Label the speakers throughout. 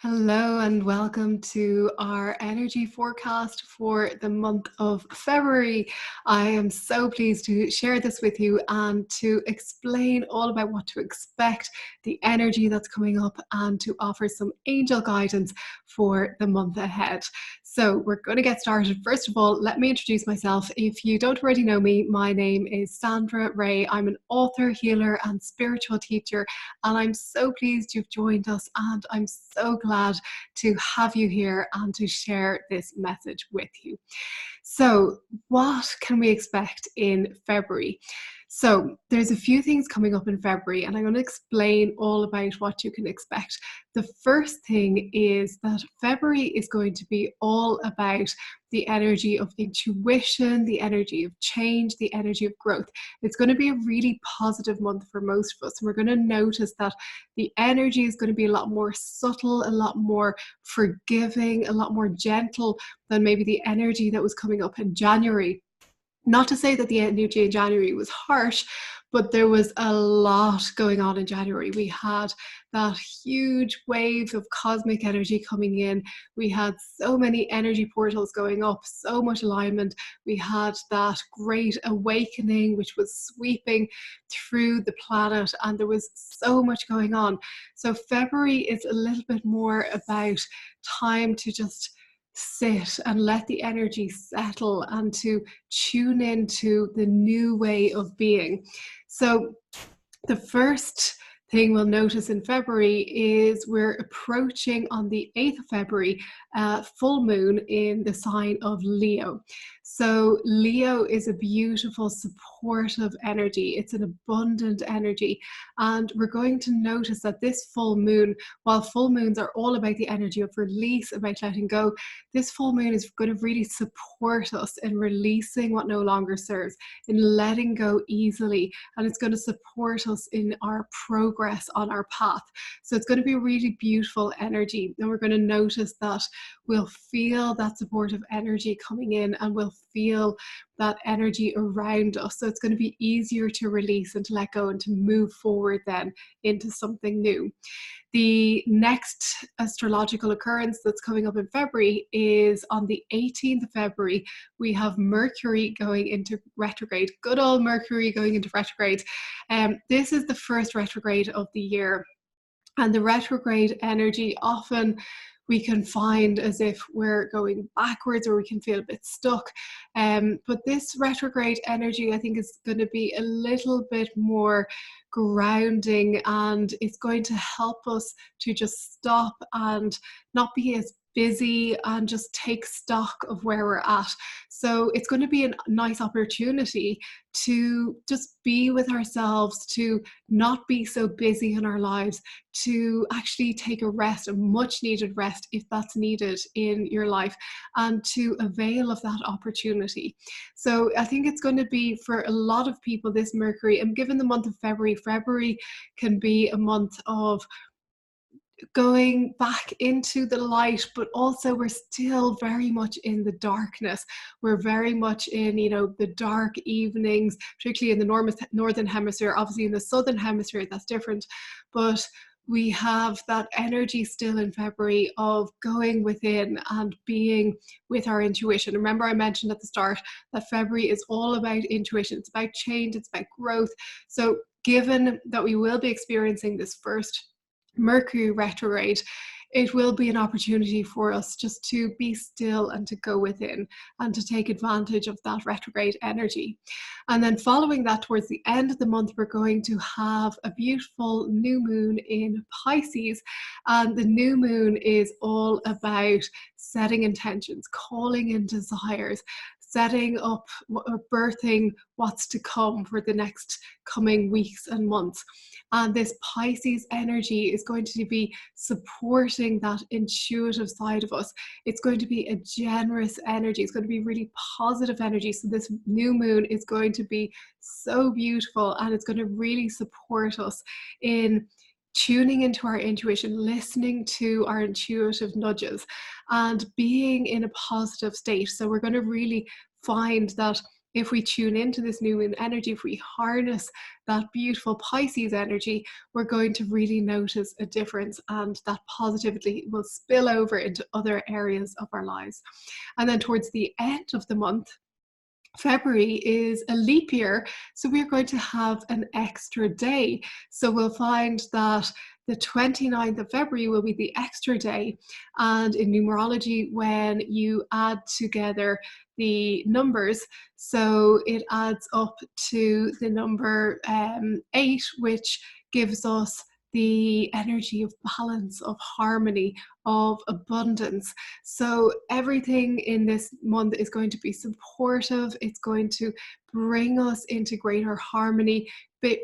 Speaker 1: Hello and welcome to our energy forecast for the month of February. I am so pleased to share this with you and to explain all about what to expect, the energy that's coming up, and to offer some angel guidance for the month ahead. So we're going to get started. First of all, let me introduce myself. If you don't already know me, my name is Sandra Ray. I'm an author, healer, and spiritual teacher, and I'm so pleased you've joined us, and I'm so glad to have you here and to share this message with you. So, what can we expect in February? So, there's a few things coming up in February, and I'm going to explain all about what you can expect. The first thing is that February is going to be all about the energy of intuition, the energy of change, the energy of growth. It's going to be a really positive month for most of us. And we're going to notice that the energy is going to be a lot more subtle, a lot more forgiving, a lot more gentle than maybe the energy that was coming up in January. Not to say that the energy in January was harsh, but there was a lot going on in January. We had that huge wave of cosmic energy coming in. We had so many energy portals going up, so much alignment. We had that great awakening, which was sweeping through the planet, and there was so much going on. So February is a little bit more about time to just sit and let the energy settle and to tune into the new way of being. So the first thing we'll notice in February is we're approaching on the 8th of February full moon in the sign of Leo. So Leo is a beautiful, supportive energy. It's an abundant energy. And we're going to notice that this full moon, while full moons are all about the energy of release, about letting go, this full moon is going to really support us in releasing what no longer serves, in letting go easily. And it's going to support us in our progress on our path. So it's going to be a really beautiful energy. And we're going to notice that we'll feel that supportive energy coming in, and we'll feel that energy around us. So it's going to be easier to release and to let go and to move forward then into something new. The next astrological occurrence that's coming up in February is on the 18th of February. We have Mercury going into retrograde. Good old Mercury going into retrograde. This is the first retrograde of the year. And the retrograde energy often we can find as if we're going backwards, or we can feel a bit stuck. But this retrograde energy, I think, is going to be a little bit more grounding, and it's going to help us to just stop and not be as busy and just take stock of where we're at. So it's going to be a nice opportunity to just be with ourselves, to not be so busy in our lives, to actually take a rest, a much needed rest if that's needed in your life, and to avail of that opportunity. So I think it's going to be, for a lot of people, this Mercury, and given the month of February can be a month of going back into the light, but also we're still very much in the darkness. We're very much in, the dark evenings, particularly in the northern hemisphere. Obviously in the southern hemisphere, that's different, but we have that energy still in February of going within and being with our intuition. Remember, I mentioned at the start that February is all about intuition. It's about change, it's about growth. So given that we will be experiencing this first Mercury retrograde, it will be an opportunity for us just to be still and to go within and to take advantage of that retrograde energy. And then following that, towards the end of the month, we're going to have a beautiful new moon in Pisces. And the new moon is all about setting intentions, calling in desires, setting up or birthing what's to come for the next coming weeks and months. And this Pisces energy is going to be supporting that intuitive side of us. It's going to be a generous energy. It's going to be really positive energy. So this new moon is going to be so beautiful, and it's going to really support us in tuning into our intuition, listening to our intuitive nudges, and being in a positive state. So we're going to really find that if we tune into this new moon energy, if we harness that beautiful Pisces energy, we're going to really notice a difference, and that positivity will spill over into other areas of our lives. And then towards the end of the month, February is a leap year, so we're going to have an extra day. So we'll find that the 29th of February will be the extra day. And in numerology, when you add together the numbers, so it adds up to the number 8, which gives us the energy of balance, of harmony, of abundance. So everything in this month is going to be supportive. It's going to bring us into greater harmony,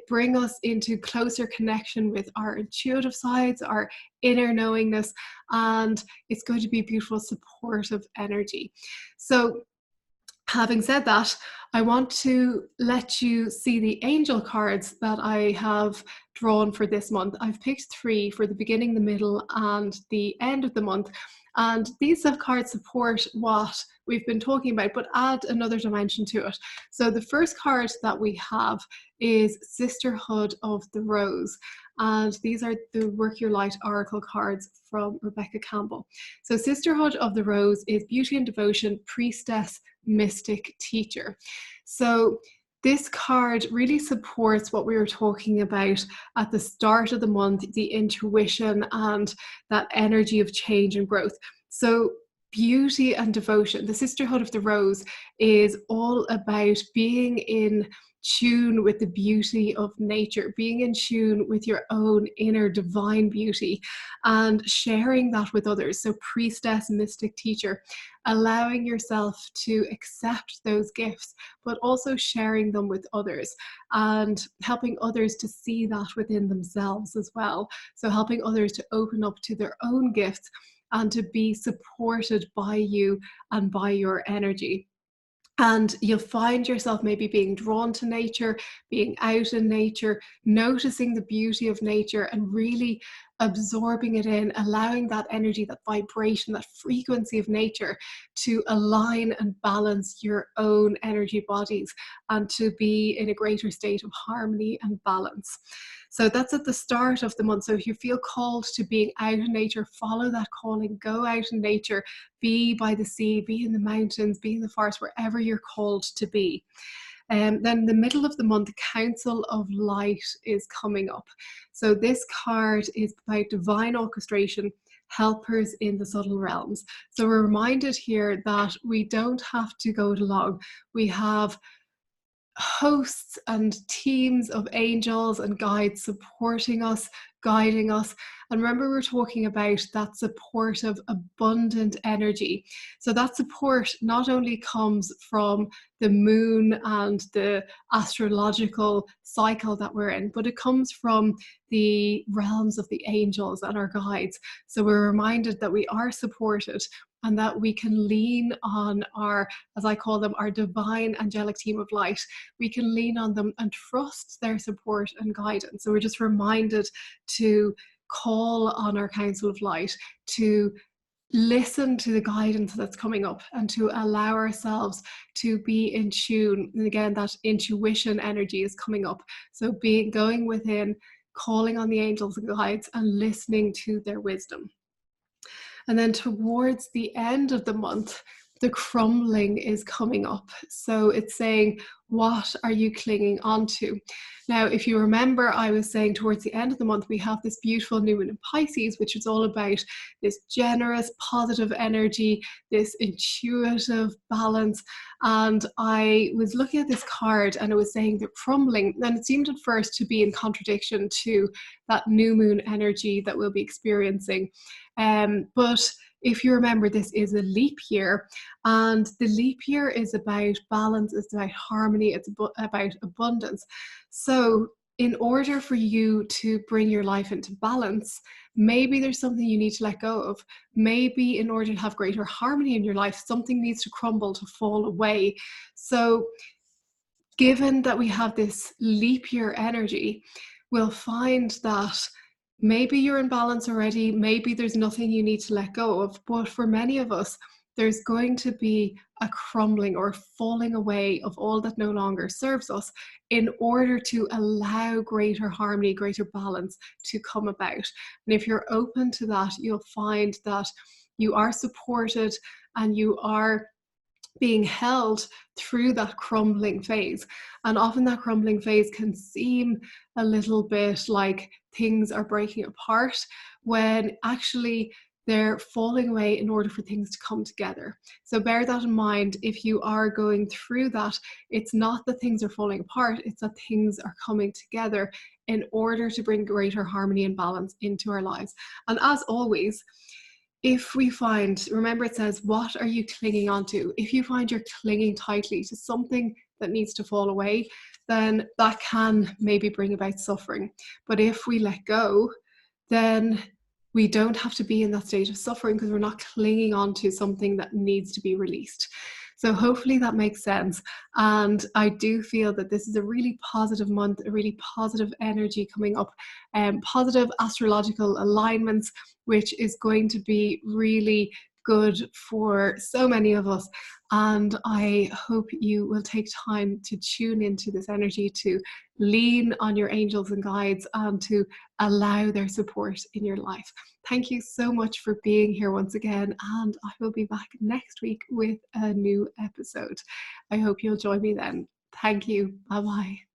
Speaker 1: bring us into closer connection with our intuitive sides, our inner knowingness, and it's going to be beautiful, supportive energy. So having said that, I want to let you see the angel cards that I have drawn for this month. I've picked 3 for the beginning, the middle, and the end of the month. And these cards support what we've been talking about, but add another dimension to it. So the first card that we have is Sisterhood of the Rose. And these are the Work Your Light Oracle cards from Rebecca Campbell. So Sisterhood of the Rose is beauty and devotion, priestess, mystic, teacher. So this card really supports what we were talking about at the start of the month, the intuition and that energy of change and growth. So beauty and devotion, the Sisterhood of the Rose, is all about being in tune with the beauty of nature, being in tune with your own inner divine beauty and sharing that with others. So priestess, mystic, teacher, allowing yourself to accept those gifts, but also sharing them with others and helping others to see that within themselves as well. So helping others to open up to their own gifts and to be supported by you and by your energy. And you'll find yourself maybe being drawn to nature, being out in nature, noticing the beauty of nature and really absorbing it in, allowing that energy, that vibration, that frequency of nature to align and balance your own energy bodies and to be in a greater state of harmony and balance. So that's at the start of the month. So if you feel called to being out in nature, follow that calling, go out in nature, be by the sea, be in the mountains, be in the forest, wherever you're called to be. Then in the middle of the month, Council of Light is coming up. So this card is about divine orchestration, helpers in the subtle realms. So we're reminded here that we don't have to go it alone. We have hosts and teams of angels and guides supporting us, guiding us. And remember, we're talking about that supportive, abundant energy. So that support not only comes from the moon and the astrological cycle that we're in, but it comes from the realms of the angels and our guides. So we're reminded that we are supported and that we can lean on our, as I call them, our divine angelic team of light. We can lean on them and trust their support and guidance. So we're just reminded to call on our Council of Light, to listen to the guidance that's coming up and to allow ourselves to be in tune. And again, that intuition energy is coming up. So going within, calling on the angels and guides and listening to their wisdom. And then towards the end of the month, the crumbling is coming up. So it's saying, what are you clinging onto? Now, if you remember, I was saying towards the end of the month, we have this beautiful new moon in Pisces, which is all about this generous, positive energy, this intuitive balance. And I was looking at this card and it was saying the crumbling, and it seemed at first to be in contradiction to that new moon energy that we'll be experiencing. But if you remember, this is a leap year, and the leap year is about balance, it's about harmony, it's about abundance. So in order for you to bring your life into balance, maybe there's something you need to let go of. Maybe in order to have greater harmony in your life, something needs to crumble, to fall away. So given that we have this leap year energy, we'll find that maybe you're in balance already, maybe there's nothing you need to let go of, but for many of us, there's going to be a crumbling or falling away of all that no longer serves us, in order to allow greater harmony, greater balance to come about. And if you're open to that, you'll find that you are supported and you are being held through that crumbling phase. And often that crumbling phase can seem a little bit like things are breaking apart, when actually they're falling away in order for things to come together. So bear that in mind. If you are going through that, it's not that things are falling apart, it's that things are coming together in order to bring greater harmony and balance into our lives. And as always, if we find, remember it says, what are you clinging onto? If you find you're clinging tightly to something that needs to fall away, then that can maybe bring about suffering. But if we let go, then we don't have to be in that state of suffering, because we're not clinging on to something that needs to be released. So hopefully that makes sense. And I do feel that this is a really positive month, a really positive energy coming up, positive astrological alignments, which is going to be really good for so many of us. And I hope you will take time to tune into this energy, to lean on your angels and guides, and to allow their support in your life. Thank you so much for being here once again, and I will be back next week with a new episode. I hope you'll join me then. Thank you. Bye-bye.